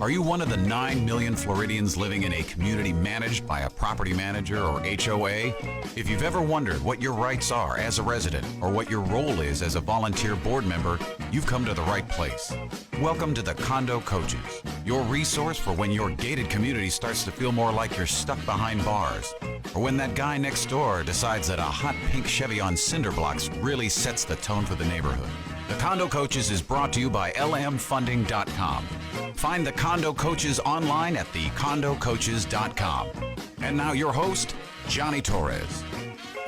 Are you one of the 9 million Floridians living in a community managed by a property manager or HOA? If you've ever wondered what your rights are as a resident or what your role is as a volunteer board member, you've come to the right place. Welcome to the Condo Coaches, your resource for when your gated community starts to feel more like you're stuck behind bars, or when that guy next door decides that a hot pink Chevy on cinder blocks really sets the tone for the neighborhood. The Condo Coaches is brought to you by lmfunding.com. Find the Condo Coaches online at thecondocoaches.com. And now your host, Johnny Torres.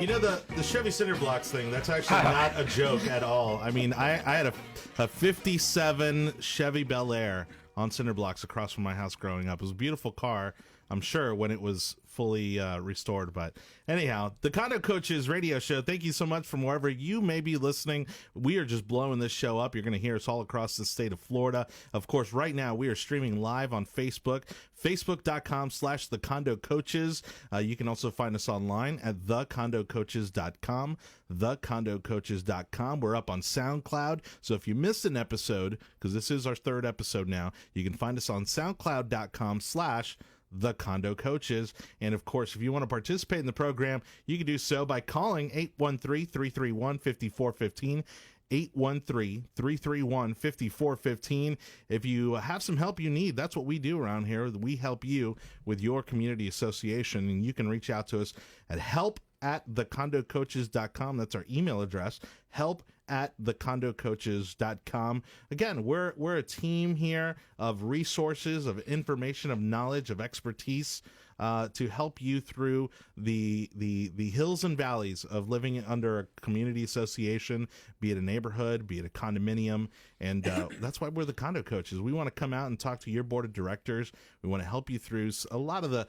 You know, the Chevy cinder blocks thing, that's actually not a joke at all. I mean, I had a 57 Chevy Bel Air on cinder blocks across from my house growing up. It was a beautiful car, I'm sure, when it was fully restored. But anyhow, the Condo Coaches radio show, thank you so much from wherever you may be listening. We are just blowing this show up. You're going to hear us all across the state of Florida. Of course, right now we are streaming live on Facebook, facebook.com/the Condo Coaches. You can also find us online at thecondocoaches.com, thecondocoaches.com. We're up on SoundCloud, so if you missed an episode, because this is our third episode now, you can find us on soundcloud.com/The Condo Coaches. And of course, if you want to participate in the program, you can do so by calling 813-331-5415, 813-331-5415. If you have some help you need, that's what we do around here. We help you with your community association, and you can reach out to us at help@thecondocoaches.com. That's our email address, help@thecondocoaches.com. Again, we're a team here of resources, of information, of knowledge, of expertise to help you through the hills and valleys of living under a community association, be it a neighborhood, be it a condominium, and that's why we're the Condo Coaches. We want to come out and talk to your board of directors. We want to help you through a lot of the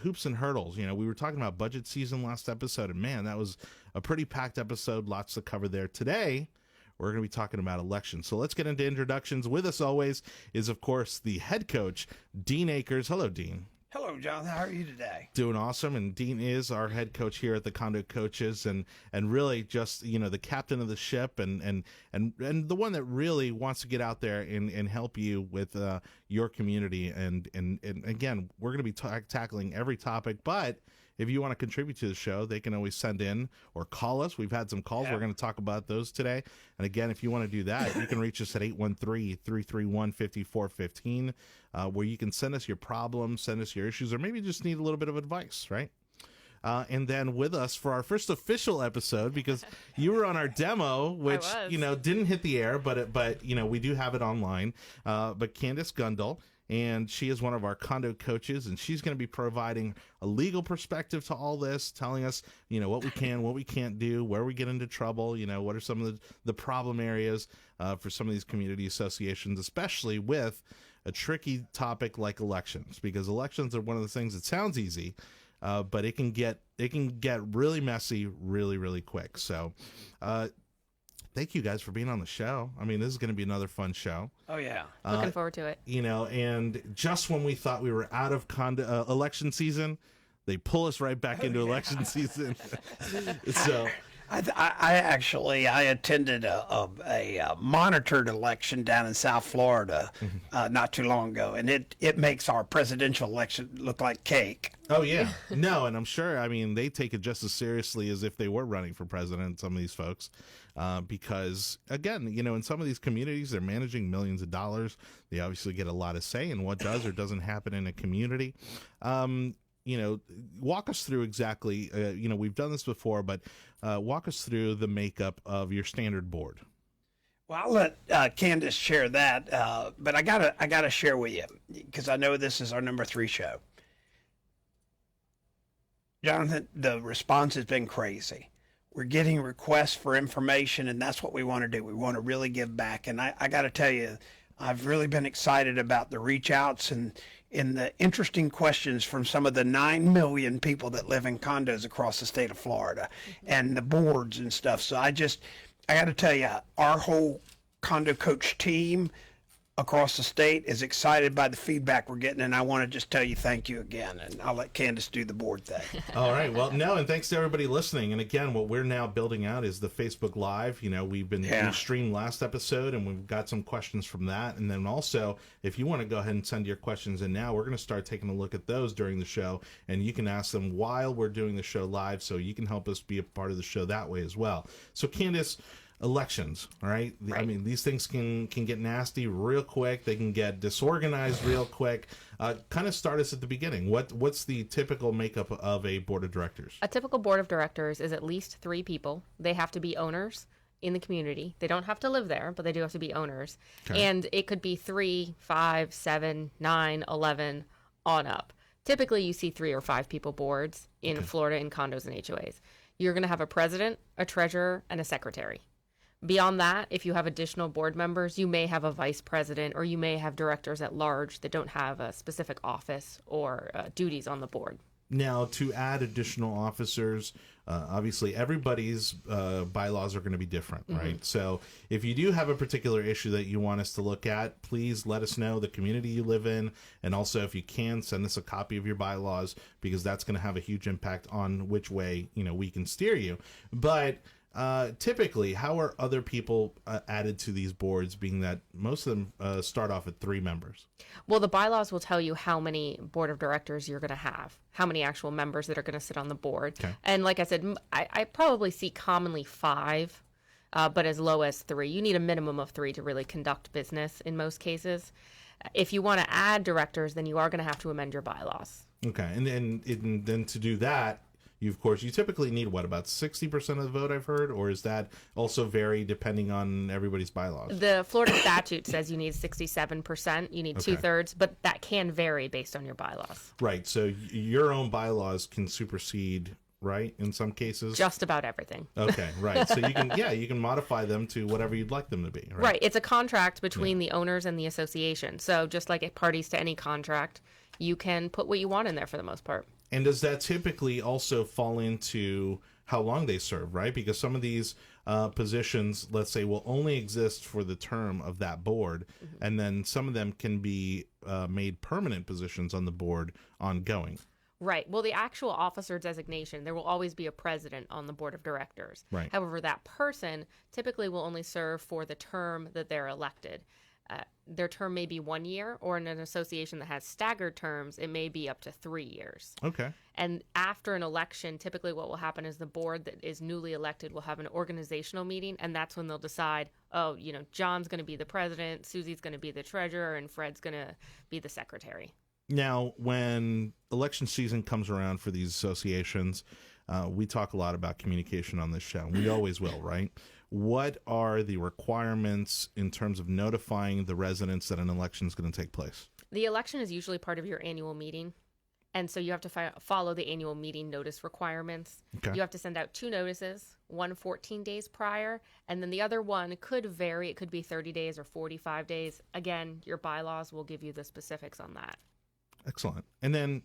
hoops and hurdles. You know, we were talking about budget season last episode, and man, that was a pretty packed episode, lots to cover there. Today, we're going to be talking about elections. So let's get into introductions. With us always is, of course, the head coach, Dean Akers. Hello, Dean. Hello, John. How are you today? Doing awesome. And Dean is our head coach here at the Condo Coaches, and really just, you know, the captain of the ship and the one that really wants to get out there and help you with your community. And again, we're going to be tackling every topic, but if you want to contribute to the show, they can always send in or call us. We've had some calls. Yeah. We're going to talk about those today. And again, if you want to do that, you can reach us at 813-331-5415, where you can send us your problems, send us your issues, or maybe you just need a little bit of advice, right? And then with us for our first official episode, because you were on our demo, which, you know, didn't hit the air, but you know, we do have it online. But Candice Gundel, and she is one of our Condo Coaches, and she's going to be providing a legal perspective to all this, telling us, you know, what we can, what we can't do, where we get into trouble, you know, what are some of the problem areas for some of these community associations, especially with a tricky topic like elections, because elections are one of the things that sounds easy, but it can get really messy really, really quick. So thank you guys for being on the show. I mean, this is going to be another fun show. Oh, yeah. Looking forward to it. You know, and just when we thought we were out of election season, they pull us right back into election season. So I attended a monitored election down in South Florida not too long ago, and it makes our presidential election look like cake. Oh, yeah. No, and I'm sure, I mean, they take it just as seriously as if they were running for president, some of these folks, because, again, you know, in some of these communities, they're managing millions of dollars. They obviously get a lot of say in what does or doesn't happen in a community. You know, walk us through exactly, you know, we've done this before, but walk us through the makeup of your standard board. Well, I'll let Candice share that, but I gotta share with you, because I know this is our number 3 show. Jonathan, the response has been crazy. We're getting requests for information, and that's what we want to do. We want to really give back. And I got to tell you, I've really been excited about the reach outs and the interesting questions from some of the 9 million people that live in condos across the state of Florida and the boards and stuff. So I got to tell you, our whole Condo Coach team, across the state is excited by the feedback we're getting, and I want to just tell you thank you again, and I'll let Candice do the board thing. All right. Well, no, and thanks to everybody listening. And again, what we're now building out is the Facebook Live. You know, we streamed last episode, and we've got some questions from that. And then also, if you want to go ahead and send your questions in now, we're going to start taking a look at those during the show, and you can ask them while we're doing the show live, so you can help us be a part of the show that way as well. So, Candice, elections, all right? I mean, these things can get nasty real quick. They can get disorganized real quick. Kind of start us at the beginning. What's the typical makeup of a board of directors? A typical board of directors is at least 3 people. They have to be owners in the community. They don't have to live there, but they do have to be owners. Okay. And it could be 3, 5, 7, 9, 11 on up. Typically, you see 3 or 5 people boards in Florida in condos and HOAs. You're going to have a president, a treasurer, and a secretary. Beyond that, if you have additional board members, you may have a vice president, or you may have directors at large that don't have a specific office or duties on the board. Now, to add additional officers, obviously everybody's bylaws are going to be different, right? So if you do have a particular issue that you want us to look at, please let us know the community you live in. And also, if you can, send us a copy of your bylaws, because that's going to have a huge impact on which way, we can steer you. But typically, how are other people added to these boards, being that most of them start off at 3 members? Well, the bylaws will tell you how many board of directors you're going to have, how many actual members that are going to sit on the board. Okay. And like I said, I probably see commonly 5, but as low as 3. You need a minimum of 3 to really conduct business in most cases. If you want to add directors, then you are going to have to amend your bylaws. Okay. And then to do that, you typically need about 60% of the vote, I've heard, or is that also vary depending on everybody's bylaws? The Florida statute says you need 67%, you need 2/3, but that can vary based on your bylaws. Right, so your own bylaws can supersede, right, in some cases? Just about everything. Okay, right. So you can modify them to whatever you'd like them to be, right? Right, it's a contract between the owners and the association. So just like parties to any contract, you can put what you want in there for the most part. And does that typically also fall into how long they serve, right? Because some of these positions, let's say, will only exist for the term of that board, and then some of them can be made permanent positions on the board ongoing. Right. Well, the actual officer designation, there will always be a president on the board of directors. Right. However, that person typically will only serve for the term that they're elected. Their term may be 1 year, or in an association that has staggered terms, it may be up to 3 years. Okay. And after an election, typically what will happen is the board that is newly elected will have an organizational meeting, and that's when they'll decide, John's going to be the president, Susie's going to be the treasurer, and Fred's going to be the secretary. Now, when election season comes around for these associations, we talk a lot about communication on this show. We always will, right? What are the requirements in terms of notifying the residents that an election is going to take place? The election is usually part of your annual meeting, and so you have to follow the annual meeting notice requirements. Okay. You have to send out 2 notices, one 14 days prior, and then the other one could vary. It could be 30 days or 45 days. Again, your bylaws will give you the specifics on that. Excellent. And then,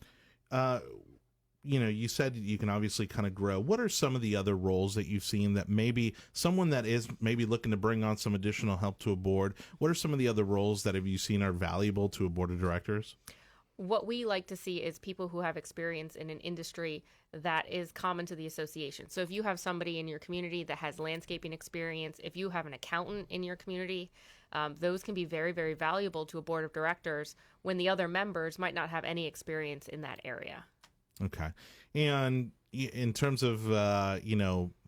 you said you can obviously kind of grow. What are some of the other roles that you've seen that maybe someone that is maybe looking to bring on some additional help to a board? What are some of the other roles that have you seen are valuable to a board of directors? What we like to see is people who have experience in an industry that is common to the association. So if you have somebody in your community that has landscaping experience, if you have an accountant in your community, those can be very, very valuable to a board of directors when the other members might not have any experience in that area. Okay. And in terms of,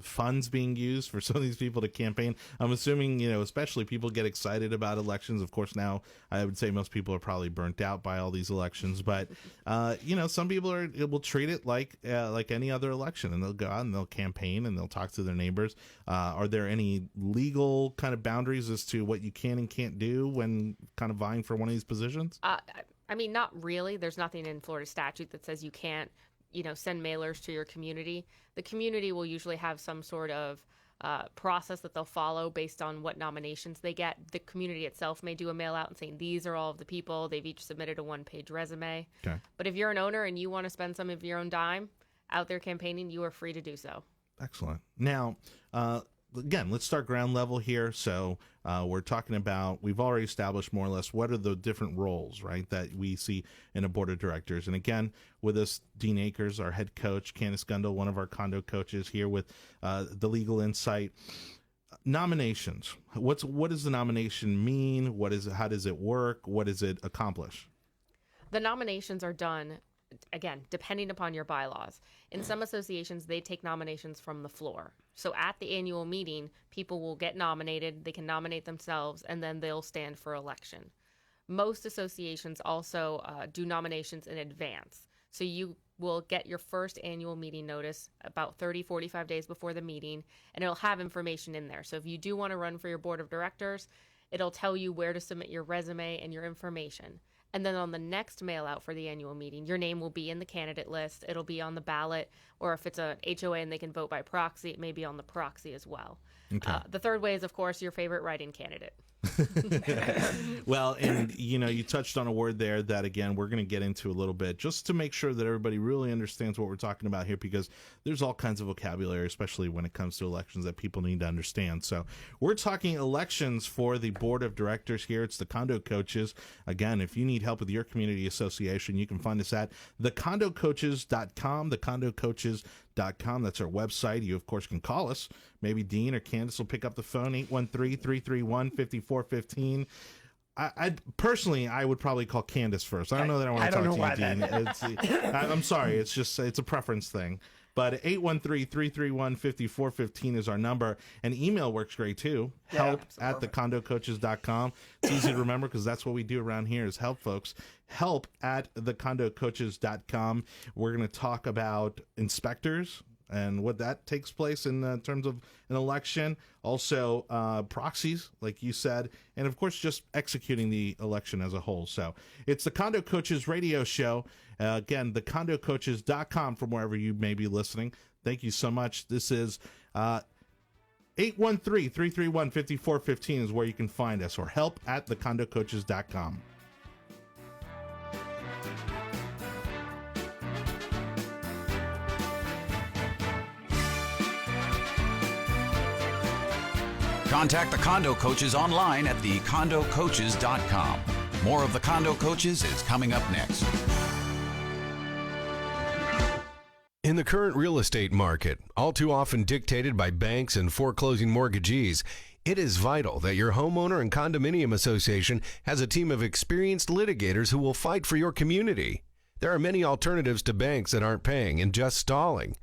funds being used for some of these people to campaign, I'm assuming, especially people get excited about elections. Of course, now I would say most people are probably burnt out by all these elections. But, some people will treat it like any other election, and they'll go out and they'll campaign and they'll talk to their neighbors. Are there any legal kind of boundaries as to what you can and can't do when kind of vying for one of these positions? Not really. There's nothing in Florida statute that says you can't, send mailers to your community. The community will usually have some sort of process that they'll follow based on what nominations they get. The community itself may do a mail out and saying, these are all of the people. They've each submitted a 1-page resume. Okay. But if you're an owner and you want to spend some of your own dime out there campaigning, you are free to do so. Excellent. Now, again, let's start ground level here. So we're talking about, we've already established more or less what are the different roles, right, that we see in a board of directors. And again, with us, Dean Akers, our head coach, Candice Gundel, one of our condo coaches here with the legal insight. Nominations. What does the nomination mean? How does it work? What does it accomplish? The nominations are done, again, depending upon your bylaws. In some associations, they take nominations from the floor. So at the annual meeting, people will get nominated, they can nominate themselves, and then they'll stand for election. Most associations also do nominations in advance. So you will get your first annual meeting notice about 30, 45 days before the meeting, and it'll have information in there. So if you do want to run for your board of directors, it'll tell you where to submit your resume and your information. And then on the next mail out for the annual meeting, your name will be in the candidate list. It'll be on the ballot, or if it's a HOA and they can vote by proxy, it may be on the proxy as well. Okay. The third way is, of course, your favorite write-in candidate. Well, and you touched on a word there that, again, we're going to get into a little bit just to make sure that everybody really understands what we're talking about here, because there's all kinds of vocabulary, especially when it comes to elections, that people need to understand. So we're talking elections for the board of directors here. It's the Condo Coaches. Again, if you need help with your community association, you can find us at thecondocoaches.com, thecondocoaches.com. That's our website. You, of course, can call us. Maybe Dean or Candice will pick up the phone, 813-331-5415. I personally, I would probably call Candice first. I don't know that I want to talk to you, Dean. I'm sorry. It's a preference thing. But 813-331-5415 is our number. And email works great, too. Help@thecondocoaches.com. It's easy to remember because that's what we do around here is help folks. Help@thecondocoaches.com. We're going to talk about inspectors and what that takes place in terms of an election. Also, proxies, like you said, and of course, just executing the election as a whole. So it's the Condo Coaches radio show. Again, thecondocoaches.com from wherever you may be listening. Thank you so much. This is 813-331-5415 is where you can find us, or help@thecondocoaches.com. Contact the Condo Coaches online at thecondocoaches.com. More of the Condo Coaches is coming up next. In the current real estate market, all too often dictated by banks and foreclosing mortgagees, it is vital that your homeowner and condominium association has a team of experienced litigators who will fight for your community. There are many alternatives to banks that aren't paying and just stalling.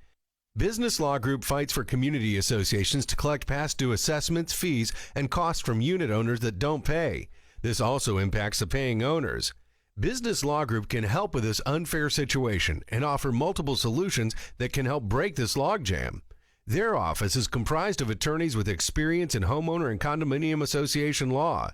Business Law Group fights for community associations to collect past due assessments, fees, and costs from unit owners that don't pay. This also impacts the paying owners. Business Law Group can help with this unfair situation and offer multiple solutions that can help break this logjam. Their office is comprised of attorneys with experience in homeowner and condominium association law.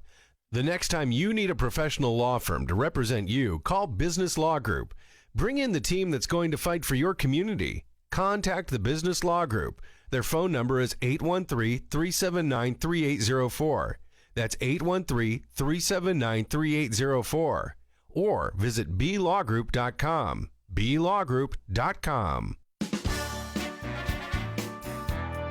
The next time you need a professional law firm to represent you, call Business Law Group. Bring in the team that's going to fight for your community. Contact the Business Law Group. Their phone number is 813-379-3804. That's 813-379-3804. Or visit blawgroup.com. blawgroup.com.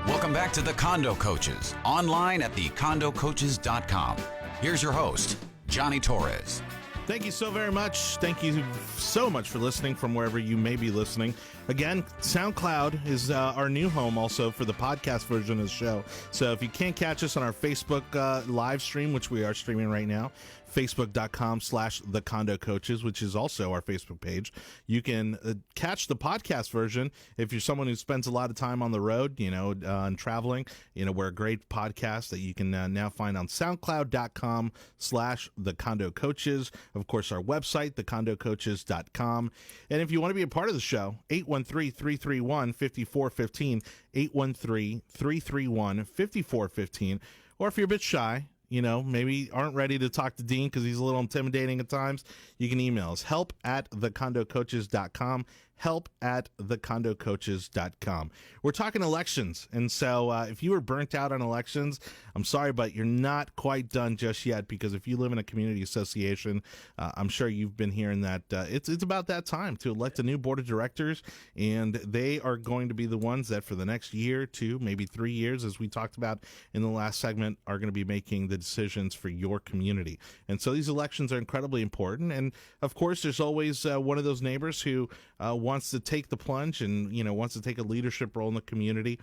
Welcome back to the Condo Coaches, online at thecondocoaches.com. Here's your host, Johnny Torres. Thank you so very much. Thank you so much for listening from wherever you may be listening. Again, SoundCloud is our new home also for the podcast version of the show. So if you can't catch us on our Facebook live stream, which we are streaming right now, facebook.com/thecondocoaches, which is also our Facebook page. You can catch the podcast version if you're someone who spends a lot of time on the road, and traveling. We're a great podcast that you can now find on soundcloud.com/thecondocoaches. Of course, our website, thecondocoaches.com. And if you want to be a part of the show, 813-331-5415, 813-331-5415. Or if you're a bit shy, maybe aren't ready to talk to Dean because he's a little intimidating at times, you can email us, help@thecondocoaches.com, help@thecondocoaches.com. We're talking elections. And so if you were burnt out on elections, I'm sorry, but you're not quite done just yet, because if you live in a community association, I'm sure you've been hearing that it's about that time to elect a new board of directors, and they are going to be the ones that for the next year, 2, maybe 3 years, as we talked about in the last segment, are going to be making the decisions for your community. And so these elections are incredibly important. And of course, there's always one of those neighbors who wants to take the plunge and, wants to take a leadership role in the community.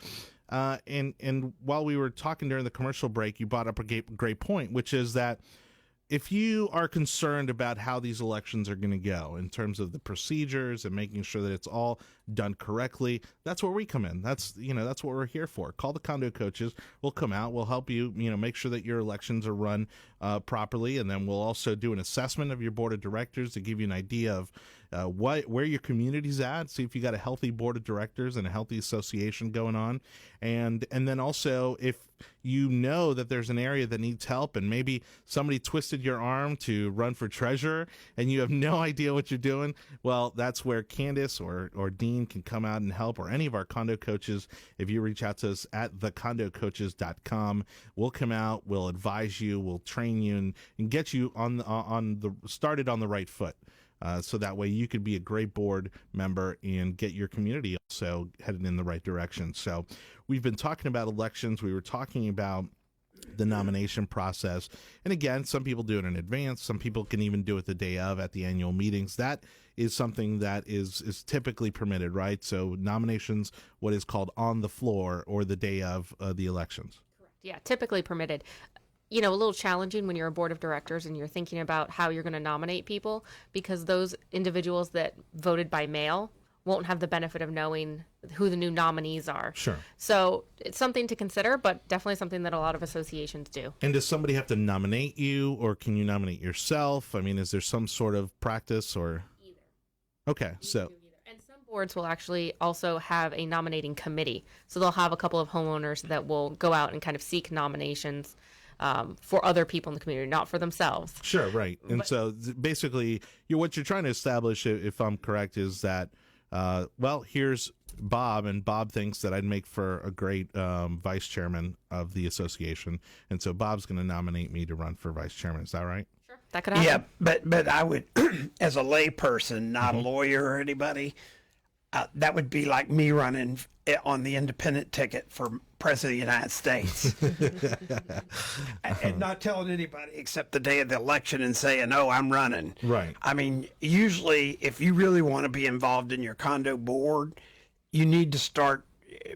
And while we were talking during the commercial break, you brought up a great point, which is that if you are concerned about how these elections are going to go in terms of the procedures and making sure that it's all done correctly, that's where we come in. That's what we're here for. Call the Condo Coaches. We'll come out. We'll help you, make sure that your elections are run properly, and then we'll also do an assessment of your board of directors to give you an idea of where your community's at. See if you got a healthy board of directors and a healthy association going on, and then also if you know that there's an area that needs help and maybe somebody twisted your arm to run for treasurer and you have no idea what you're doing, well, that's where Candice or Dean can come out and help, or any of our condo coaches. If you reach out to us at thecondocoaches.com, we'll come out, we'll advise you, we'll train you, and get you started on the right foot. So that way you could be a great board member and get your community also headed in the right direction. So we've been talking about elections. We were talking about the nomination process. And again, some people do it in advance. Some people can even do it the day of at the annual meetings. That is something that is typically permitted, right? So nominations, what is called on the floor or the day of the elections. Correct. Yeah, typically permitted. A little challenging when you're a board of directors and you're thinking about how you're going to nominate people, because those individuals that voted by mail won't have the benefit of knowing who the new nominees are. Sure. So it's something to consider, but definitely something that a lot of associations do. And does somebody have to nominate you, or can you nominate yourself? I mean, is there some sort of practice or? Either. Okay, so. And some boards will actually also have a nominating committee. So they'll have a couple of homeowners that will go out and kind of seek nominations for other people in the community, not for themselves. Sure, right. And so basically, what you're trying to establish, if I'm correct, is that, here's Bob, and Bob thinks that I'd make for a great vice chairman of the association. And so Bob's going to nominate me to run for vice chairman. Is that right? Sure. That could happen. Yeah, but I would, as a lay person, not a lawyer or anybody, that would be like me running on the independent ticket for president of the United States. And not telling anybody except the day of the election and saying, oh, I'm running. Right. I mean, usually if you really want to be involved in your condo board, you need to start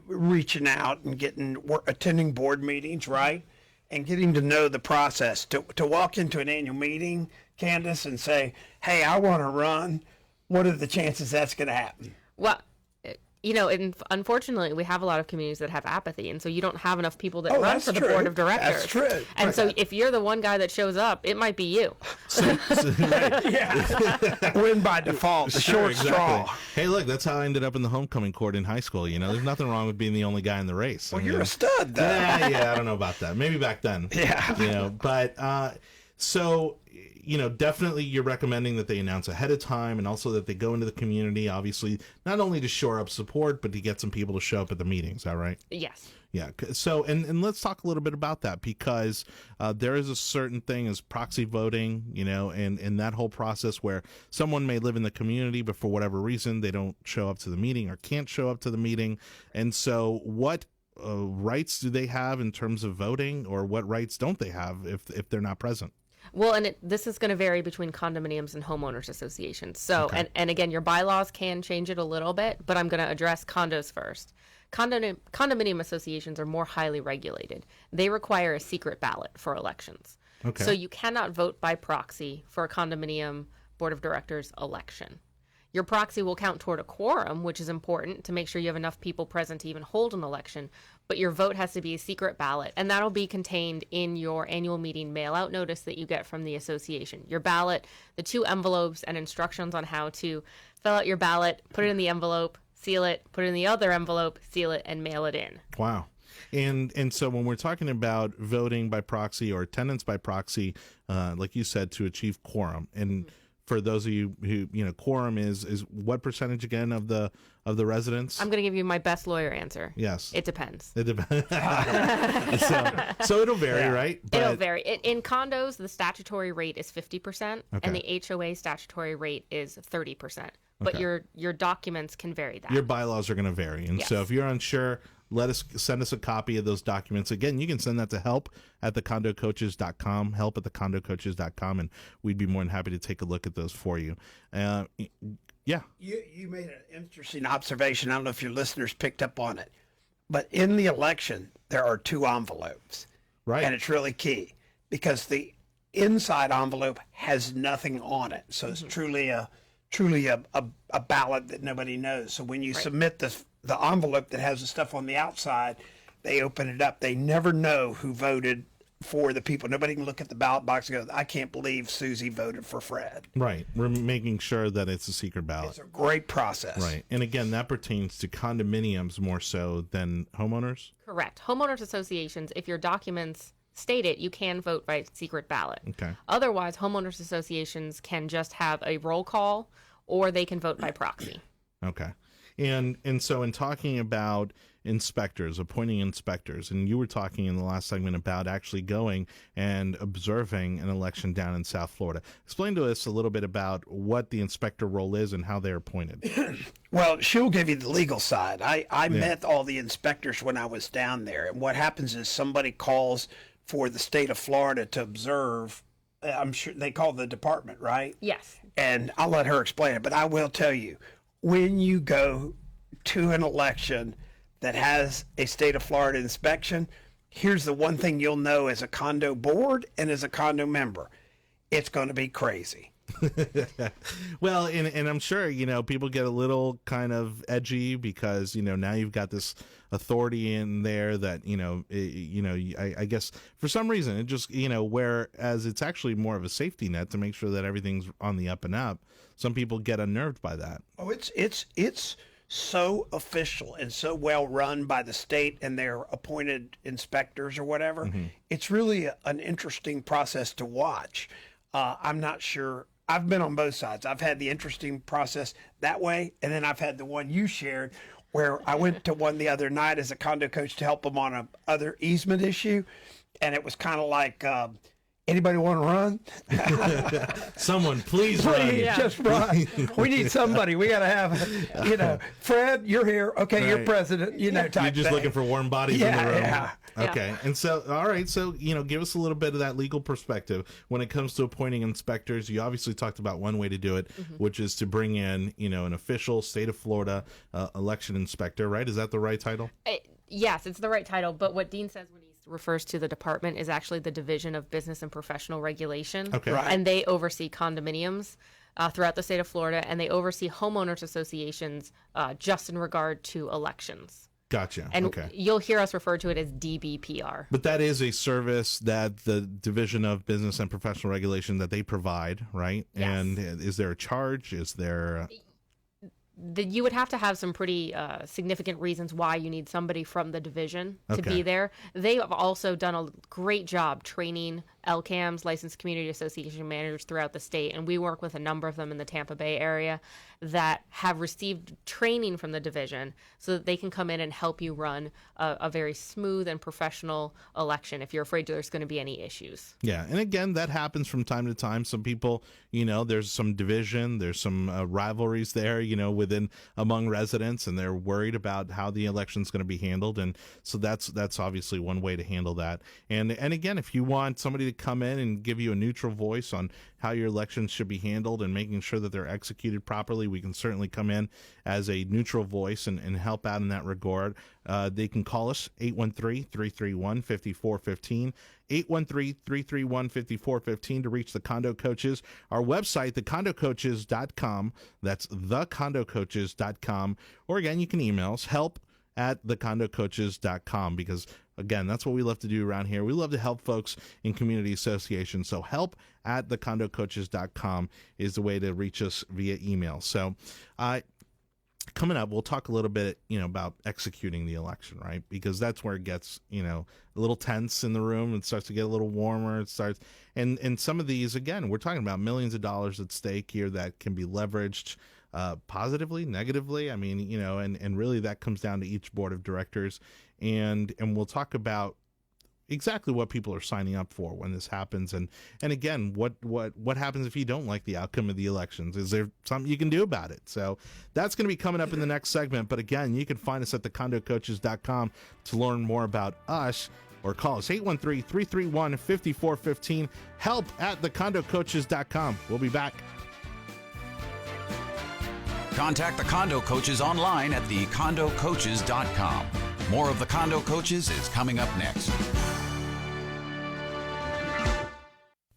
reaching out and attending board meetings, right? And getting to know the process. To walk into an annual meeting, Candice, and say, hey, I want to run, what are the chances that's going to happen? Well, and unfortunately, we have a lot of communities that have apathy, and so you don't have enough people that run for the board of directors. That's true. And so if you're the one guy that shows up, it might be you. Right. Yeah. Win by default, the short straw. Hey, look, that's how I ended up in the homecoming court in high school. There's nothing wrong with being the only guy in the race. Well, you're a stud, though. Yeah, I don't know about that. Maybe back then. Yeah. But so definitely you're recommending that they announce ahead of time, and also that they go into the community, obviously, not only to shore up support, but to get some people to show up at the meetings. Is that right? Yes. Yeah. So, and let's talk a little bit about that, because there is a certain thing as proxy voting, and that whole process where someone may live in the community, but for whatever reason, they don't show up to the meeting or can't show up to the meeting. And so what rights do they have in terms of voting, or what rights don't they have if they're not present? Well, and this is going to vary between condominiums and homeowners associations. So, Okay. and again, your bylaws can change it a little bit, but I'm going to address condos first. Condominium associations are more highly regulated. They require a secret ballot for elections. Okay. So you cannot vote by proxy for a condominium board of directors election. Your proxy will count toward a quorum, which is important to make sure you have enough people present to even hold an election, but your vote has to be a secret ballot, and that'll be contained in your annual meeting mail-out notice that you get from the association. Your ballot, the 2 envelopes, and instructions on how to fill out your ballot, put it in the envelope, seal it, put it in the other envelope, seal it, and mail it in. Wow. And so when we're talking about voting by proxy or attendance by proxy, like you said, to achieve quorum, and for those of you who, quorum is what percentage again of the residents? I'm going to give you my best lawyer answer. Yes. It depends. It depends. so it'll vary, right? It'll vary. In condos, the statutory rate is 50%, and the HOA statutory rate is 30%. But your documents can vary that. Your bylaws are going to vary. And so if you're unsure, send us a copy of those documents. Again, you can send that to help@thecondocoaches.com, help@thecondocoaches.com, and we'd be more than happy to take a look at those for you. Yeah. You made an interesting observation. I don't know if your listeners picked up on it, but in the election, there are 2 envelopes. Right. And it's really key because the inside envelope has nothing on it. So it's truly a ballot that nobody knows. So when you submit the envelope that has the stuff on the outside, they open it up. They never know who voted for the people. Nobody can look at the ballot box and go, I can't believe Susie voted for Fred. Right. We're making sure that it's a secret ballot. It's a great process. Right. And again, that pertains to condominiums more so than homeowners? Correct. Homeowners associations, if your documents state it, you can vote by secret ballot. Okay. Otherwise, homeowners associations can just have a roll call, or they can vote by proxy. Okay. And so in talking about inspectors, appointing inspectors, and you were talking in the last segment about actually going and observing an election down in South Florida. Explain to us a little bit about what the inspector role is and how they're appointed. Well, she'll give you the legal side. I met all the inspectors when I was down there. And what happens is somebody calls for the state of Florida to observe. I'm sure they call the department, right? Yes. And I'll let her explain it, but I will tell you, when you go to an election that has a state of Florida inspection, here's the one thing you'll know as a condo board and as a condo member. It's going to be crazy. Well, and I'm sure, people get a little kind of edgy because, now you've got this authority in there that, I guess for some reason it just, whereas it's actually more of a safety net to make sure that everything's on the up and up. Some people get unnerved by that. Oh, it's so official and so well run by the state and their appointed inspectors or whatever. Mm-hmm. It's really an interesting process to watch. I'm not sure. I've been on both sides. I've had the interesting process that way, and then I've had the one you shared where I went to one the other night as a condo coach to help them on a other easement issue, and it was kind of like, anybody want to run? Someone, please run. Just run. We need somebody. We got to have, Fred, you're here. Okay, right. You're president, type You're just thing. looking for warm bodies in the room. Yeah. Okay. Yeah. And so, all right. So, give us a little bit of that legal perspective when it comes to appointing inspectors. You obviously talked about one way to do it, which is to bring in, an official state of Florida election inspector, right? Is that the right title? Yes, it's the right title. But what Dean says when he refers to the department is actually the Division of Business and Professional Regulation. Okay. Right. And they oversee condominiums throughout the state of Florida, and they oversee homeowners associations just in regard to elections. Gotcha. And okay. you'll hear us refer to it as DBPR. But that is a service that the Division of Business and Professional Regulation that they provide, right? Yes. And is there a charge? Is there... You would have to have some pretty significant reasons why you need somebody from the division to be there. They have also done a great job training LCAMs, Licensed Community Association managers throughout the state, and we work with a number of them in the Tampa Bay area that have received training from the division so that they can come in and help you run a very smooth and professional election if you're afraid there's going to be any issues. Yeah, and again, that happens from time to time. Some people, there's some division, there's some rivalries there, within among residents, and they're worried about how the election's going to be handled, and so that's obviously one way to handle that. And again, if you want somebody to come in and give you a neutral voice on how your elections should be handled and making sure that they're executed properly, we can certainly come in as a neutral voice and help out in that regard. They can call us 813-331-5415, 813-331-5415 to reach the Condo Coaches. Our website, thecondocoaches.com. That's thecondocoaches.com. Or again, you can email us, help@thecondocoaches.com, because again, that's what we love to do around here. We love to help folks in community associations. So help@thecondocoaches.com is the way to reach us via email. So coming up, we'll talk a little bit, about executing the election, right? Because that's where it gets, a little tense in the room. It starts to get a little warmer. And some of these, again, we're talking about millions of dollars at stake here that can be leveraged positively, negatively. I mean, and really that comes down to each board of directors. And we'll talk about exactly what people are signing up for when this happens, and again, what happens if you don't like the outcome of the elections? Is there something you can do about it? So that's going to be coming up in the next segment. But again, you can find us at thecondocoaches.com to learn more about us, or call us 813-331-5415. Help at thecondocoaches.com. We'll be back. Contact the Condo Coaches online at thecondocoaches.com. More of the Condo Coaches is coming up next.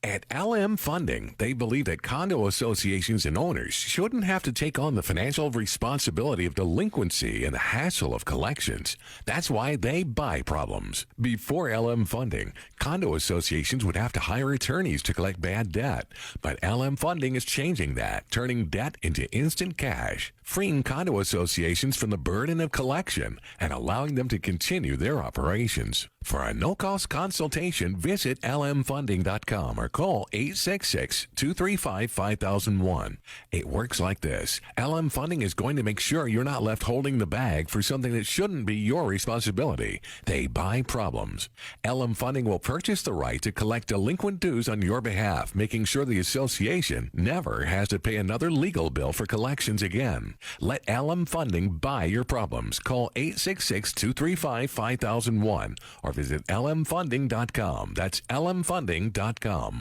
At LM Funding, they believe that condo associations and owners shouldn't have to take on the financial responsibility of delinquency and the hassle of collections. That's why they buy problems. Before LM Funding, condo associations would have to hire attorneys to collect bad debt. But LM Funding is changing that, turning debt into instant cash, freeing condo associations from the burden of collection and allowing them to continue their operations. For a no-cost consultation, visit lmfunding.com or call 866-235-5001. It works like this. LM Funding is going to make sure you're not left holding the bag for something that shouldn't be your responsibility. They buy problems. LM Funding will purchase the right to collect delinquent dues on your behalf, making sure the association never has to pay another legal bill for collections again. Let LM Funding buy your problems. Call 866-235-5001 or visit lmfunding.com. That's lmfunding.com.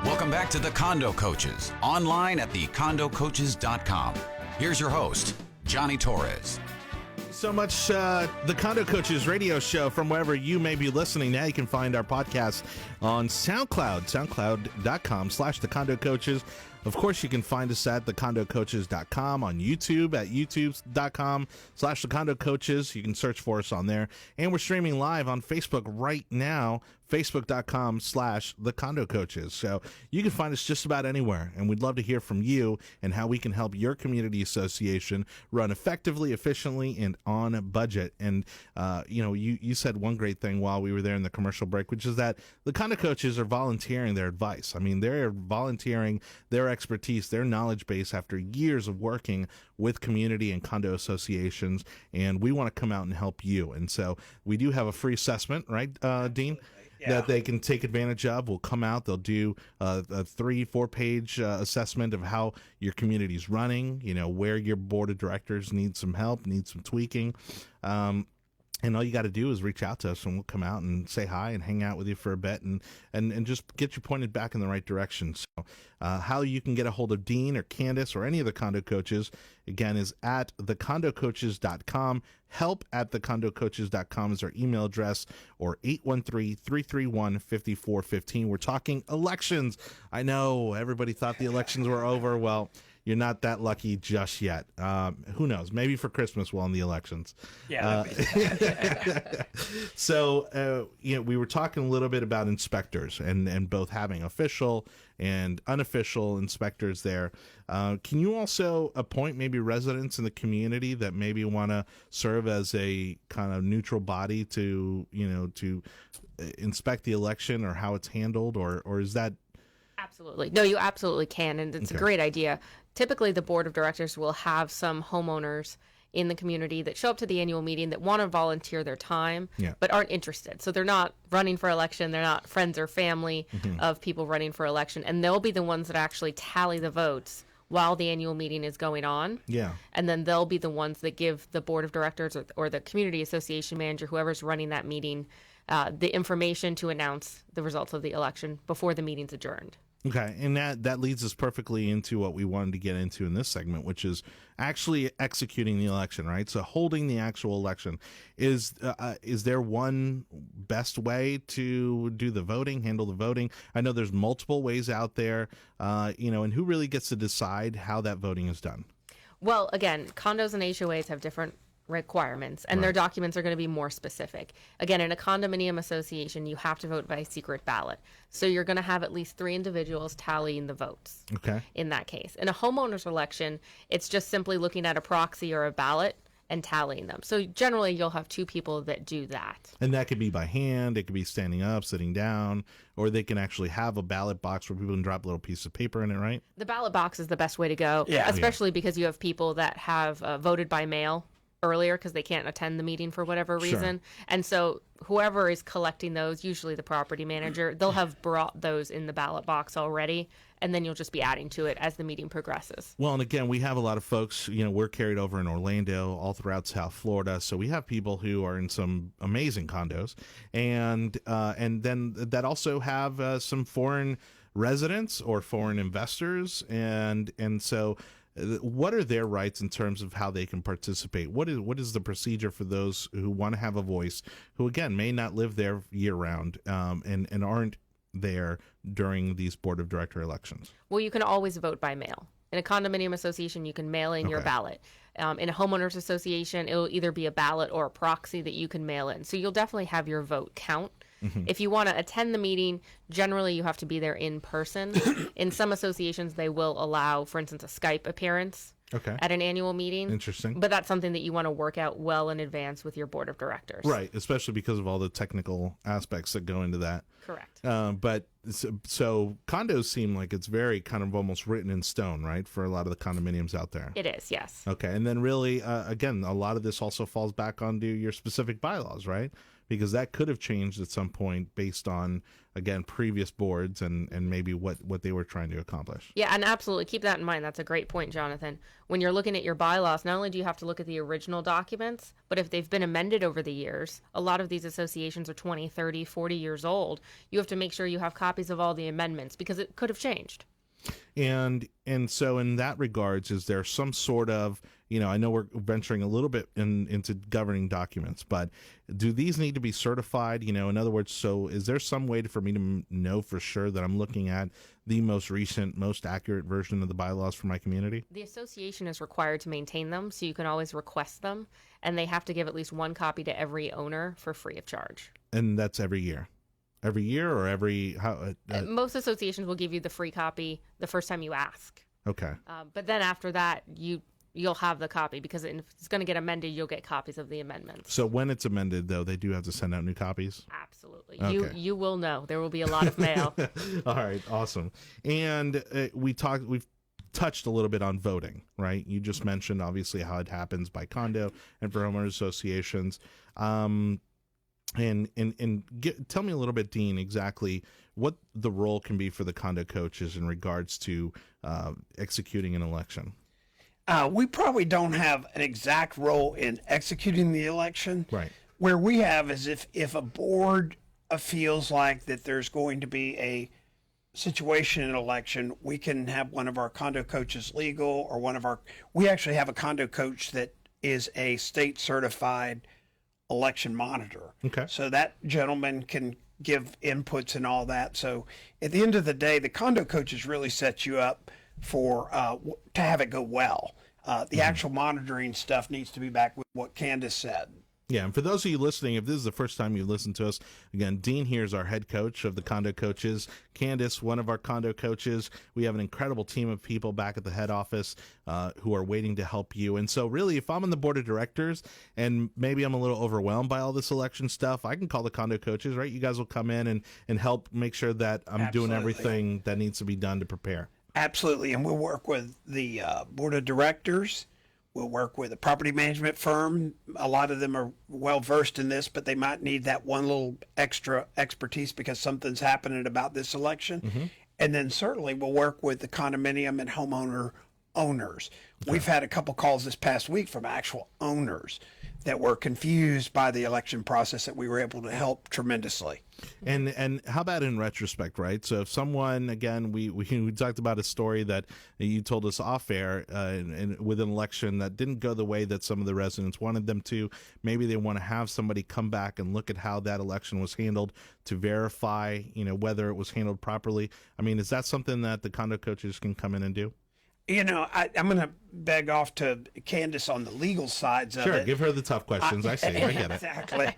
Welcome back to the Condo Coaches, online at thecondocoaches.com. Here's your host, Johnny Torres. So much the Condo Coaches radio show from wherever you may be listening. Now you can find our podcast on SoundCloud, soundcloud.com/the Condo Coaches. Of course, you can find us at thecondocoaches.com, on YouTube at youtube.com/the Condo Coaches. You can search for us on there. And we're streaming live on Facebook right now, facebook.com/the Condo Coaches. So you can find us just about anywhere. And we'd love to hear from you and how we can help your community association run effectively, efficiently, and on a budget. And, you said one great thing while we were there in the commercial break, which is that the Condo Coaches are volunteering their advice. I mean, they're volunteering their expertise, their knowledge base after years of working with community and condo associations, and we want to come out and help you. And so we do have a free assessment, right, Dean? Yeah. That they can take advantage of. We'll come out, they'll do a 3-4 page assessment of how your community's running, where your board of directors need some help, need some tweaking. And all you got to do is reach out to us, and we'll come out and say hi and hang out with you for a bit and just get you pointed back in the right direction. So how you can get a hold of Dean or Candice or any of the Condo Coaches, again, is at thecondocoaches.com. Help at thecondocoaches.com is our email address, or 813-331-5415. We're talking elections. I know everybody thought the elections were over. Well, you're not that lucky just yet. Who knows? Maybe for Christmas we'll end the elections. Yeah. So, we were talking a little bit about inspectors and both having official and unofficial inspectors there. Can you also appoint maybe residents in the community that maybe want to serve as a kind of neutral body to inspect the election or how it's handled, or is that? Absolutely. No, you absolutely can, and it's a great idea. Typically, the board of directors will have some homeowners in the community that show up to the annual meeting that want to volunteer their time, but aren't interested. So they're not running for election. They're not friends or family of people running for election. And they'll be the ones that actually tally the votes while the annual meeting is going on. Yeah. And then they'll be the ones that give the board of directors or the community association manager, whoever's running that meeting, the information to announce the results of the election before the meeting's adjourned. Okay, and that leads us perfectly into what we wanted to get into in this segment, which is actually executing the election, right? So holding the actual election. Is there one best way to do the voting, handle the voting? I know there's multiple ways out there, and who really gets to decide how that voting is done? Well, again, condos and HOAs have different requirements, and their documents are going to be more specific. Again, in a condominium association, you have to vote by secret ballot. So you're going to have at least 3 individuals tallying the votes. Okay. In that case. In a homeowner's election, it's just simply looking at a proxy or a ballot and tallying them. So generally, you'll have 2 people that do that. And that could be by hand, it could be standing up, sitting down, or they can actually have a ballot box where people can drop a little piece of paper in it, right? The ballot box is the best way to go, especially because you have people that have voted by mail earlier because they can't attend the meeting for whatever reason. And so whoever is collecting those, usually the property manager, they'll have brought those in the ballot box already, and then you'll just be adding to it as the meeting progresses. Well, and again, we have a lot of folks, we're carried over in Orlando, all throughout South Florida. So we have people who are in some amazing condos, and then that also have some foreign residents or foreign investors, and so what are their rights in terms of how they can participate? What is the procedure for those who want to have a voice, who again may not live there year round, and aren't there during these board of director elections? Well, you can always vote by mail. In a condominium association, you can mail in your ballot. In a homeowners association, it'll either be a ballot or a proxy that you can mail in. So you'll definitely have your vote count. If you want to attend the meeting, generally you have to be there in person. In some associations, they will allow, for instance, a Skype appearance at an annual meeting. Interesting. But that's something that you want to work out well in advance with your board of directors. Right, especially because of all the technical aspects that go into that. Correct. But so condos seem like it's very kind of almost written in stone, right, for a lot of the condominiums out there. It is, yes. Okay, and then really, again, a lot of this also falls back onto your specific bylaws, right? Because that could have changed at some point based on, again, previous boards and maybe what they were trying to accomplish. Yeah, and absolutely keep that in mind. That's a great point, Jonathan. When you're looking at your bylaws, not only do you have to look at the original documents, but if they've been amended over the years, a lot of these associations are 20, 30, 40 years old. You have to make sure you have copies of all the amendments because it could have changed. And so in that regards, is there some sort of, I know we're venturing a little bit into governing documents, but do these need to be certified? In other words, so is there some way for me to know for sure that I'm looking at the most recent, most accurate version of the bylaws for my community? The association is required to maintain them, so you can always request them, and they have to give at least 1 copy to every owner for free of charge. And that's every year? Every year or every... Most associations will give you the free copy the first time you ask. Okay. But then after that, you'll have the copy because if it's going to get amended, you'll get copies of the amendments. So when it's amended, though, they do have to send out new copies? Absolutely. Okay. You will know. There will be a lot of mail. All right. Awesome. And we've touched a little bit on voting, right? You just mentioned, obviously, how it happens by condo and for homeowners associations. Tell me a little bit, Dean, exactly what the role can be for the condo coaches in regards to executing an election. We probably don't have an exact role in executing the election. Right. Where we have is if a board feels like that there's going to be a situation in an election, we can have one of our condo coaches legal or we actually have a condo coach that is a state certified election monitor. Okay. So that gentleman can give inputs and all that. So at the end of the day, the condo coaches really set you up for to have it go well. The actual monitoring stuff needs to be back with what Candice said. Yeah, and for those of you listening, if this is the first time you listen to us, again, Dean here is our head coach of the Condo Coaches. Candice, one of our Condo Coaches. We have an incredible team of people back at the head office who are waiting to help you. And so really, if I'm on the board of directors and maybe I'm a little overwhelmed by all this election stuff, I can call the Condo Coaches, right? You guys will come in and help make sure that I'm doing everything that needs to be done to prepare. Absolutely, and we'll work with the board of directors. We'll work with a property management firm. A lot of them are well versed in this, but they might need that one little extra expertise because something's happening about this election. Mm-hmm. And then certainly we'll work with the condominium and homeowner owners. Okay. We've had a couple calls this past week from actual owners that were confused by the election process that we were able to help tremendously. And how about in retrospect, right? So if someone, again, we talked about a story that you told us off air and with an election that didn't go the way that some of the residents wanted them to. Maybe they want to have somebody come back and look at how that election was handled to verify, whether it was handled properly. I mean, is that something that the condo coaches can come in and do? You know, I'm going to beg off to Candice on the legal sides of it. Sure, give her the tough questions. I see. I get it. Exactly.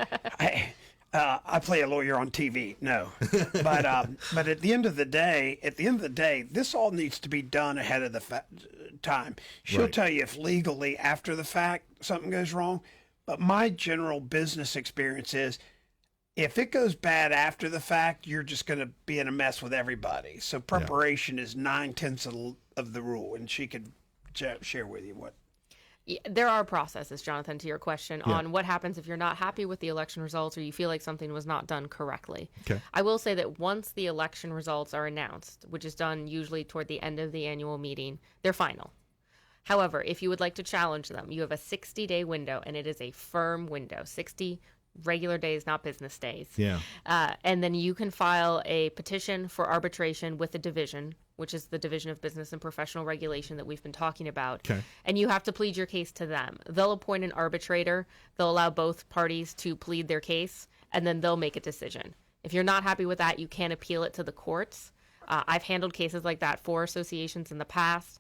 I play a lawyer on TV. No, but at the end of the day, this all needs to be done ahead of the time. She'll Right. tell you if legally after the fact something goes wrong. But my general business experience is, if it goes bad after the fact, you're just going to be in a mess with everybody. So preparation is 9/10 of the rule, and she could share with you what. Yeah, there are processes, Jonathan, to your question on what happens if you're not happy with the election results or you feel like something was not done correctly. Okay. I will say that once the election results are announced, which is done usually toward the end of the annual meeting, they're final. However, if you would like to challenge them, you have a 60-day window, and it is a firm window, 60 regular days, not business days. Yeah. And then you can file a petition for arbitration with the division, which is the Division of Business and Professional Regulation that we've been talking about. Okay. And you have to plead your case to them. They'll appoint an arbitrator. They'll allow both parties to plead their case, and then they'll make a decision. If you're not happy with that, you can appeal it to the courts. I've handled cases like that for associations in the past.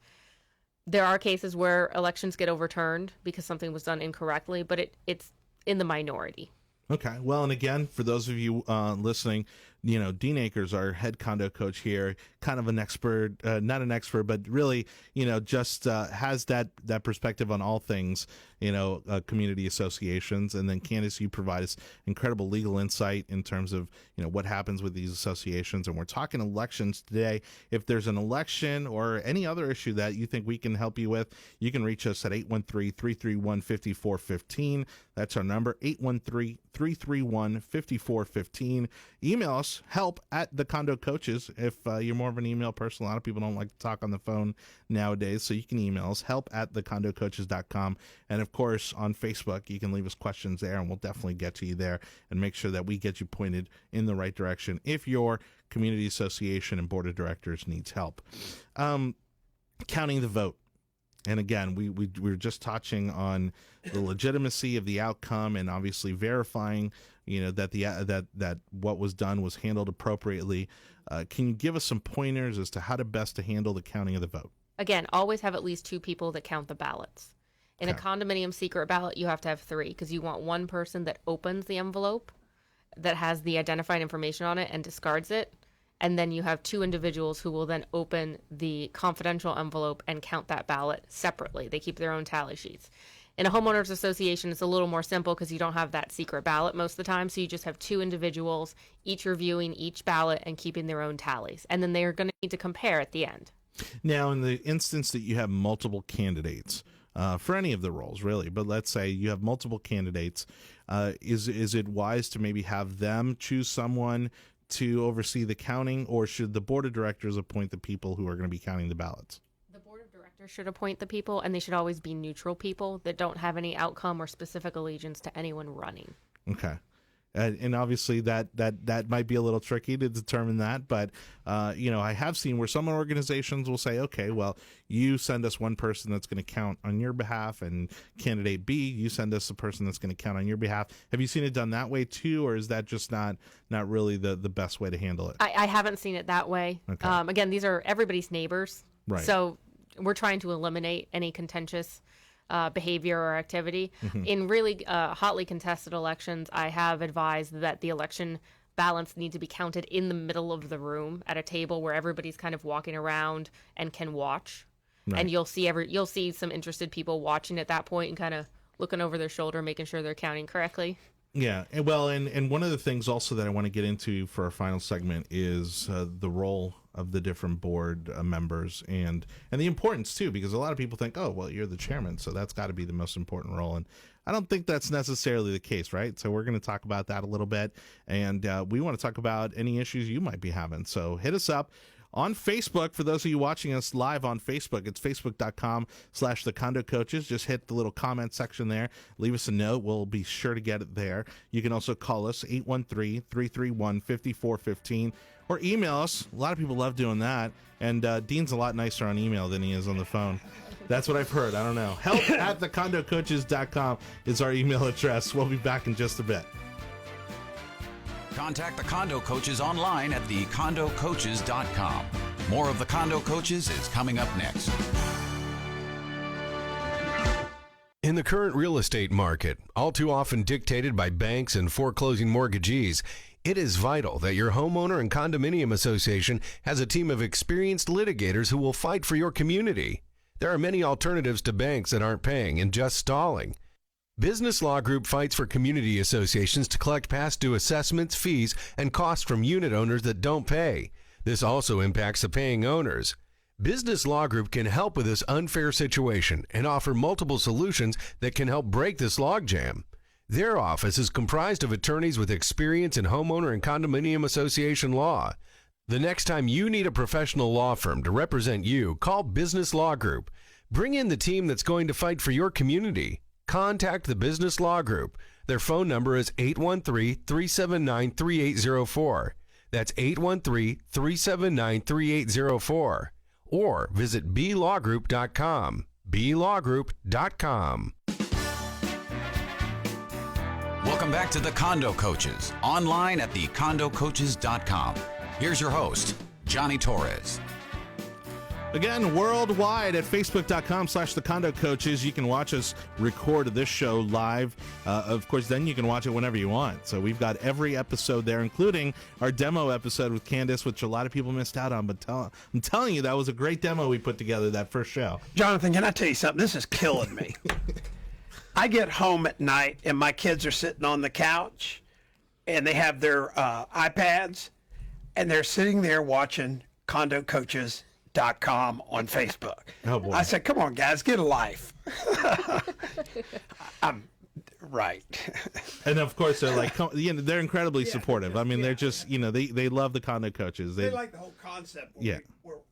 There are cases where elections get overturned because something was done incorrectly, but it's in the minority. Okay. Well, and again, for those of you listening, you know, Dean Akers, our head condo coach here, kind of an expert, not an expert, but really, you know, just has that perspective on all things, you know, community associations. And then Candice, you provide us incredible legal insight in terms of, you know, what happens with these associations. And we're talking elections today. If there's an election or any other issue that you think we can help you with, you can reach us at 813-331-5415. That's our number, 813-331-5415. Email us, help at the Condo Coaches. If you're more of an email person, a lot of people don't like to talk on the phone nowadays, so you can email us, help at thecondocoaches.com. And of course, on Facebook, you can leave us questions there, and we'll definitely get to you there and make sure that we get you pointed in the right direction if your community association and board of directors needs help. Counting the vote. And again, we were just touching on the legitimacy of the outcome, and obviously verifying, you know, that that what was done was handled appropriately. Can you give us some pointers as to how to best to handle the counting of the vote? Again, always have at least 2 people that count the ballots. In a condominium secret ballot, you have to have 3, because you want one person that opens the envelope that has the identifying information on it and discards it. And then you have 2 individuals who will then open the confidential envelope and count that ballot separately. They keep their own tally sheets. In a homeowners association, it's a little more simple because you don't have that secret ballot most of the time. So you just have 2 individuals, each reviewing each ballot and keeping their own tallies. And then they're going to need to compare at the end. Now, in the instance that you have multiple candidates, for any of the roles, really, but let's say you have multiple candidates, is it wise to maybe have them choose someone to oversee the counting, or should the board of directors appoint the people who are going to be counting the ballots? The board of directors should appoint the people, and they should always be neutral people that don't have any outcome or specific allegiance to anyone running. Okay. And obviously that might be a little tricky to determine that, but you know, I have seen where some organizations will say, okay, well, you send us one person that's going to count on your behalf, and candidate B, you send us a person that's going to count on your behalf. Have you seen it done that way too, or is that just not really the best way to handle it? I haven't seen it that way. Okay. Again, these are everybody's neighbors, Right. So we're trying to eliminate any contentious behavior or activity. Mm-hmm. In really hotly contested elections, I have advised that the election ballots need to be counted in the middle of the room at a table where everybody's kind of walking around and can watch. Right. And you'll see some interested people watching at that point and kind of looking over their shoulder, making sure they're counting correctly. Yeah, and well, and one of the things also that I want to get into for our final segment is the role of the different board members and the importance too, because a lot of people think, oh, well, you're the chairman, so that's got to be the most important role, and I don't think that's necessarily the case, right? So we're going to talk about that a little bit, and we want to talk about any issues you might be having. So hit us up on Facebook. For those of you watching us live on Facebook, it's facebook.com/the Condo Coaches. Just hit the little comment section there. Leave us a note. We'll be sure to get it there. You can also call us, 813-331-5415, or email us. A lot of people love doing that. And Dean's a lot nicer on email than he is on the phone. That's what I've heard. I don't know. Help at thecondocoaches.com is our email address. We'll be back in just a bit. Contact the Condo Coaches online at thecondocoaches.com. More of the Condo Coaches is coming up next. In the current real estate market, all too often dictated by banks and foreclosing mortgagees, it is vital that your homeowner and condominium association has a team of experienced litigators who will fight for your community. There are many alternatives to banks that aren't paying and just stalling. Business Law Group fights for community associations to collect past due assessments, fees, and costs from unit owners that don't pay. This also impacts the paying owners. Business Law Group can help with this unfair situation and offer multiple solutions that can help break this logjam. Their office is comprised of attorneys with experience in homeowner and condominium association law. The next time you need a professional law firm to represent you, call Business Law Group. Bring in the team that's going to fight for your community. Contact the Business Law Group. Their phone number is 813-379-3804. That's 813-379-3804. Or visit blawgroup.com. blawgroup.com. Welcome back to the Condo Coaches, online at thecondocoaches.com. Here's your host, Johnny Torres. Again, worldwide at facebook.com/the Condo Coaches. You can watch us record this show live. Of course, then you can watch it whenever you want. So we've got every episode there, including our demo episode with Candice, which a lot of people missed out on. But I'm telling you, that was a great demo we put together, that first show. Jonathan, can I tell you something? This is killing me. I get home at night, and my kids are sitting on the couch, and they have their iPads, and they're sitting there watching Condo Coaches on Facebook. Oh boy. I said, come on, guys, get a life. I'm right. And of course, they're like, they're incredibly supportive. I mean, they're just, they love the Condo Coaches. They like the whole concept.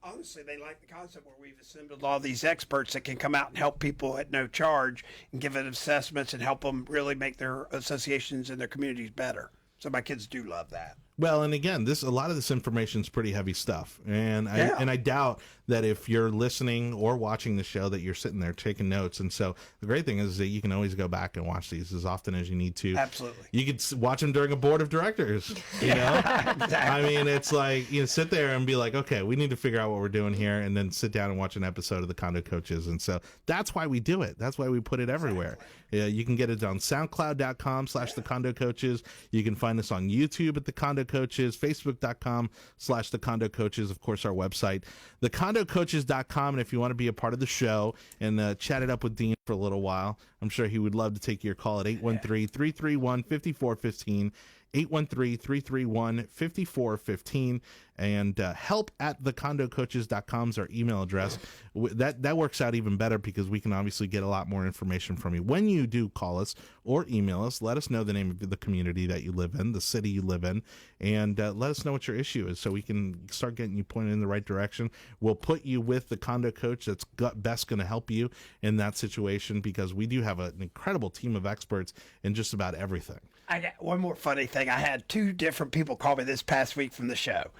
Honestly, they like the concept where we've assembled all these experts that can come out and help people at no charge and give them assessments and help them really make their associations and their communities better. So my kids do love that. Well, and again, a lot of this information is pretty heavy stuff, and I doubt that if you're listening or watching the show that you're sitting there taking notes. And so the great thing is that you can always go back and watch these as often as you need to. Absolutely. You could watch them during a board of directors. You know, exactly. I mean, it's like sit there and be like, okay, we need to figure out what we're doing here, and then sit down and watch an episode of the Condo Coaches. And so that's why we do it. That's why we put it everywhere. Exactly. You can get it on SoundCloud.com/the Condo Coaches. You can find us on YouTube at the Condo Coaches, Facebook.com/the Condo Coaches, of course, our website, thecondocoaches.com. And if you want to be a part of the show and chat it up with Dean for a little while, I'm sure he would love to take your call at 813-331-5415. 813-331-5415, and help at thecondocoaches.com is our email address. That works out even better because we can obviously get a lot more information from you. When you do call us or email us, let us know the name of the community that you live in, the city you live in, and let us know what your issue is so we can start getting you pointed in the right direction. We'll put you with the condo coach that's best going to help you in that situation, because we do have an incredible team of experts in just about everything. I got one more funny thing. I had two different people call me this past week from the show.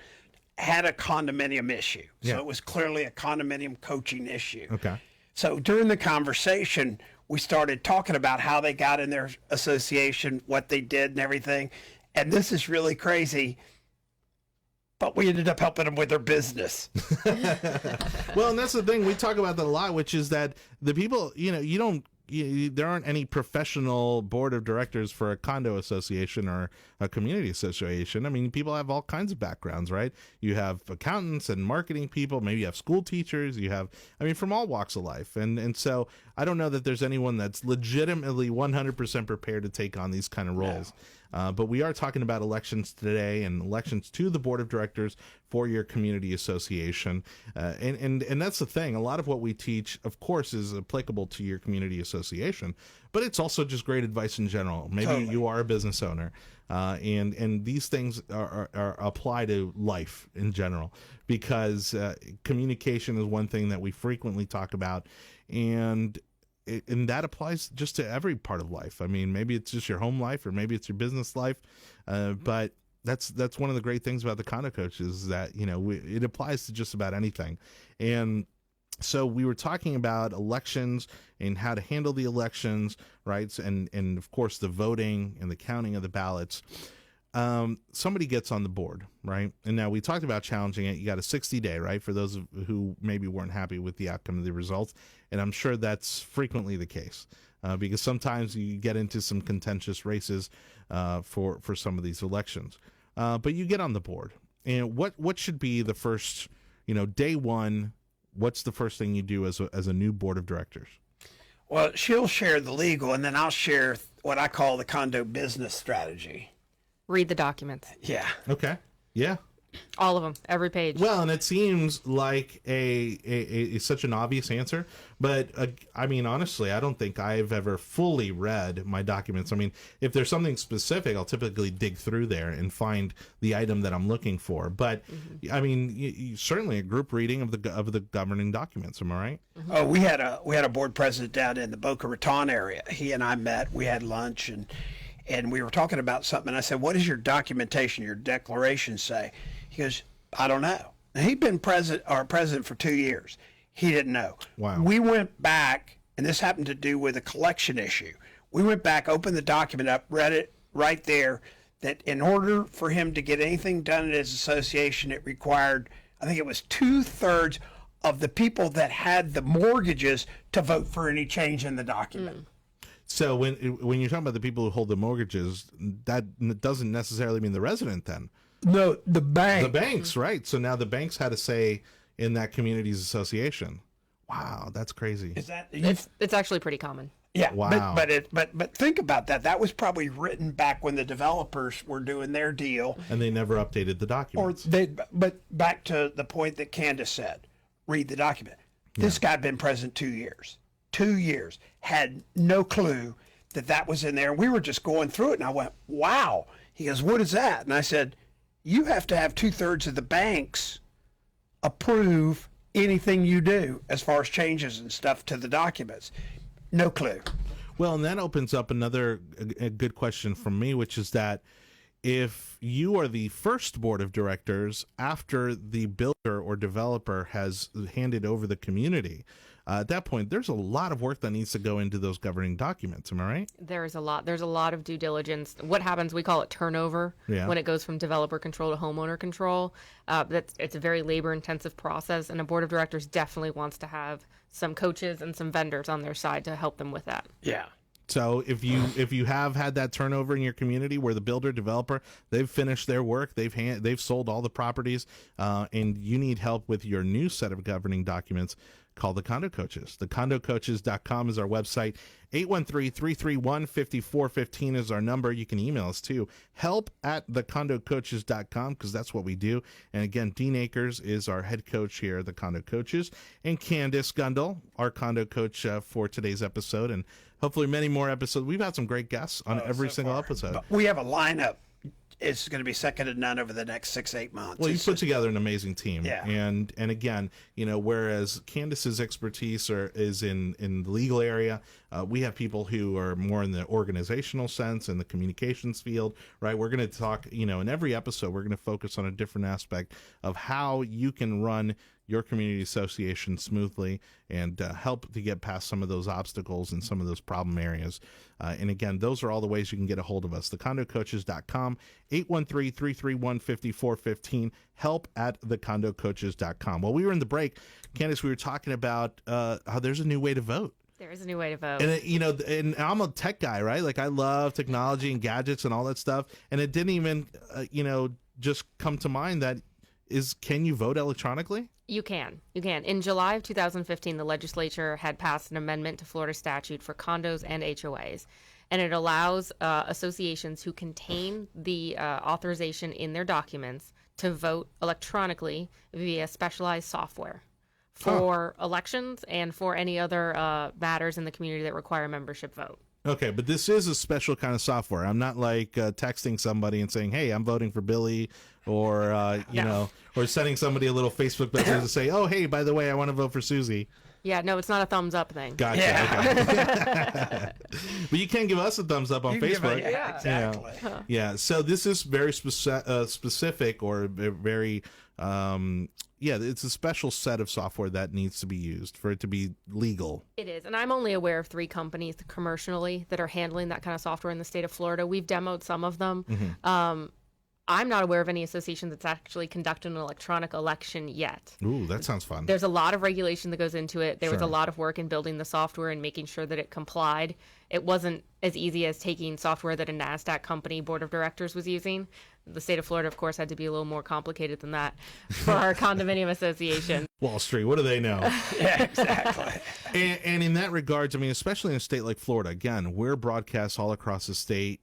Had a condominium issue. So it was clearly a condominium coaching issue. Okay. So during the conversation, we started talking about how they got in their association, what they did and everything. And this is really crazy, but we ended up helping them with their business. Well, and that's the thing. We talk about that a lot, which is that the people, there aren't any professional board of directors for a condo association or a community association. I mean, people have all kinds of backgrounds, right? You have accountants and marketing people. Maybe you have school teachers. You have, from all walks of life. And so I don't know that there's anyone that's legitimately 100% prepared to take on these kind of roles. No. But we are talking about elections today and elections to the board of directors for your community association. And that's the thing. A lot of what we teach, of course, is applicable to your community association, but it's also just great advice in general. Maybe you are a business owner, and these things are apply to life in general, because communication is one thing that we frequently talk about, and that applies just to every part of life. I mean, maybe it's just your home life, or maybe it's your business life, but that's one of the great things about the Condo Coaches, is that it applies to just about anything. And so we were talking about elections and how to handle the elections, right? And of course the voting and the counting of the ballots. Somebody gets on the board, right? And now we talked about challenging it. You got a 60-day, right? For those who maybe weren't happy with the outcome of the results. And I'm sure that's frequently the case. because sometimes you get into some contentious races for some of these elections. But you get on the board. And what should be the first, day one, what's the first thing you do as a new board of directors? Well, she'll share the legal, and then I'll share what I call the condo business strategy. Read the documents. Yeah. Okay. Yeah. All of them, every page. Well, and it seems like a such an obvious answer, but I mean, honestly, I don't think I've ever fully read my documents. I mean, if there's something specific, I'll typically dig through there and find the item that I'm looking for. But I mean, certainly a group reading of the governing documents. Am I right? Oh, we had a board president down in the Boca Raton area. He and I met. We had lunch and we were talking about something. And I said, "What does your documentation, your declaration say?" He goes, "I don't know." Now, he'd been president for 2 years. He didn't know. Wow. We went back, and this happened to do with a collection issue. We went back, opened the document up, read it right there, that in order for him to get anything done in his association, it required, I think it was 2/3 of the people that had the mortgages to vote for any change in the document. So when you're talking about the people who hold the mortgages, that doesn't necessarily mean the resident then. No, the bank. The banks, right? So now the banks had a say in that community's association. Wow, that's crazy. Is that It's actually pretty common. yeah? Wow. But think about that. That was probably written back when the developers were doing their deal, And they never updated the or documents. But back to the point that Candace said, read the document. This guy had been president 2 years. 2 years, had no clue that was in there. And we were just going through it, and I went, "Wow." He goes, "What is that?" And I said, "You have to have 2/3 of the banks approve anything you do as far as changes and stuff to the documents." No clue. Well, and that opens up another a good question from me, which is that if you are the first board of directors after the builder or developer has handed over the community, at that point, there's a lot of work that needs to go into those governing documents. Am I right? There's a lot of due diligence. What happens, we call it turnover, Yeah. when it goes from developer control to homeowner control. It's a very labor intensive process, and a board of directors definitely wants to have some coaches and some vendors on their side to help them with that. Yeah. So if you have had that turnover in your community where the builder developer, they've finished their work, they've sold all the properties, and you need help with your new set of governing documents, call the Condo Coaches. The condocoaches.com is our website. 813-331-5415 is our number. You can email us too. help@thecondocoaches.com, because that's what we do. And again, Dean Akers is our head coach here at the Condo Coaches, and Candice Gundel, our condo coach for today's episode, and hopefully many more episodes. We've had some great guests on every single episode. But we have a lineup. It's going to be second to none over the next 6-8 months. Well, you put together an amazing team. Yeah. And again, whereas Candace's expertise is in the legal area, we have people who are more in the organizational sense and the communications field, right? We're going to talk, in every episode, we're going to focus on a different aspect of how you can run your community association smoothly and help to get past some of those obstacles and some of those problem areas. And again, those are all the ways you can get a hold of us. Thecondocoaches.com, 813-331-5415, help@thecondocoaches.com. While we were in the break, Candice, we were talking about how there's a new way to vote. There is a new way to vote. And and I'm a tech guy, right? Like I love technology and gadgets and all that stuff. And it didn't even, just come to mind can you vote electronically? You can. In July of 2015, the legislature had passed an amendment to Florida statute for condos and HOAs, and it allows associations who contain the authorization in their documents to vote electronically via specialized software for elections and for any other matters in the community that require a membership vote. Okay, but this is a special kind of software. I'm not like texting somebody and saying, "Hey, I'm voting for Billy," or or sending somebody a little Facebook message to say, "Oh, hey, by the way, I want to vote for Susie." Yeah, no, it's not a thumbs up thing. Gotcha. Yeah. Okay. But you can give us a thumbs up on You can give Facebook. it- yeah, exactly. Yeah. So this is very specific or very. It's a special set of software that needs to be used for it to be legal. It is. And I'm only aware of 3 companies commercially that are handling that kind of software in the state of Florida. We've demoed some of them. I'm not aware of any association that's actually conducted an electronic election yet. Ooh, that sounds fun. There's a lot of regulation that goes into it. There was a Sure. lot of work in building the software and making sure that it complied. It wasn't as easy as taking software that a NASDAQ company board of directors was using. The state of Florida, of course, had to be a little more complicated than that for our condominium association. Wall Street, what do they know? Yeah, exactly. And in that regards, I mean, especially in a state like Florida, again, we're broadcast all across the state,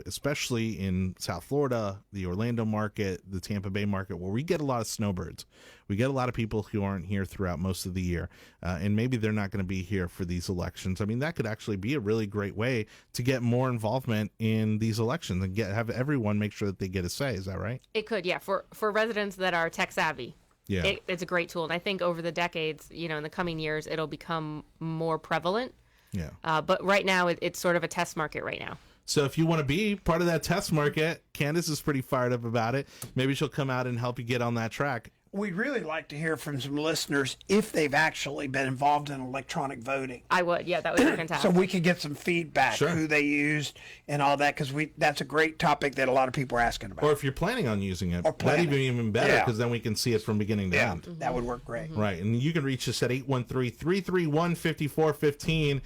especially in South Florida, the Orlando market, the Tampa Bay market, where we get a lot of snowbirds. We get a lot of people who aren't here throughout most of the year, and maybe they're not going to be here for these elections. I mean, that could actually be a really great way to get more involvement in these elections and have everyone make sure that they get a say. Is that right? It could, yeah, for residents that are tech savvy. Yeah. It's a great tool. And I think over the decades, in the coming years, it'll become more prevalent. Yeah. But right now, it's sort of a test market right now. So if you want to be part of that test market, Candice is pretty fired up about it. Maybe she'll come out and help you get on that track. We'd really like to hear from some listeners if they've actually been involved in electronic voting. I would, yeah, that would be fantastic. So we could get some feedback, Sure. who they used and all that, because that's a great topic that a lot of people are asking about. Or if you're planning on using it, Or that'd planning. even better, Yeah. because then we can see it from beginning to yeah, end. that would work great. Right, and you can reach us at 813-331-5415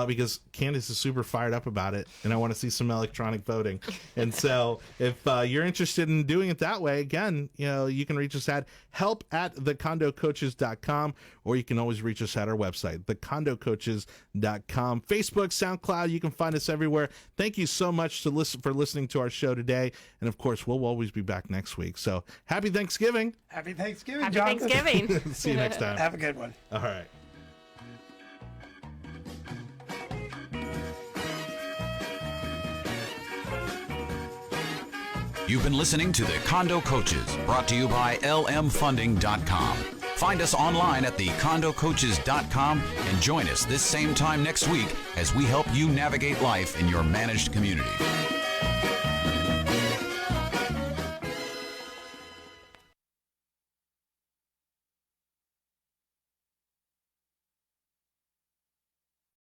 because Candice is super fired up about it, and I want to see some electronic voting. And so if you're interested in doing it that way, again, you can reach us at help@thecondocoaches.com, or you can always reach us at our website, thecondocoaches.com. Facebook, SoundCloud, you can find us everywhere. Thank you so much for listening to our show today, and of course, we'll always be back next week. So happy Thanksgiving. Happy Thanksgiving, Happy Jonathan. Thanksgiving. See you next time. Have a good one. All right. You've been listening to the Condo Coaches, brought to you by lmfunding.com. Find us online at thecondocoaches.com and join us this same time next week as we help you navigate life in your managed community.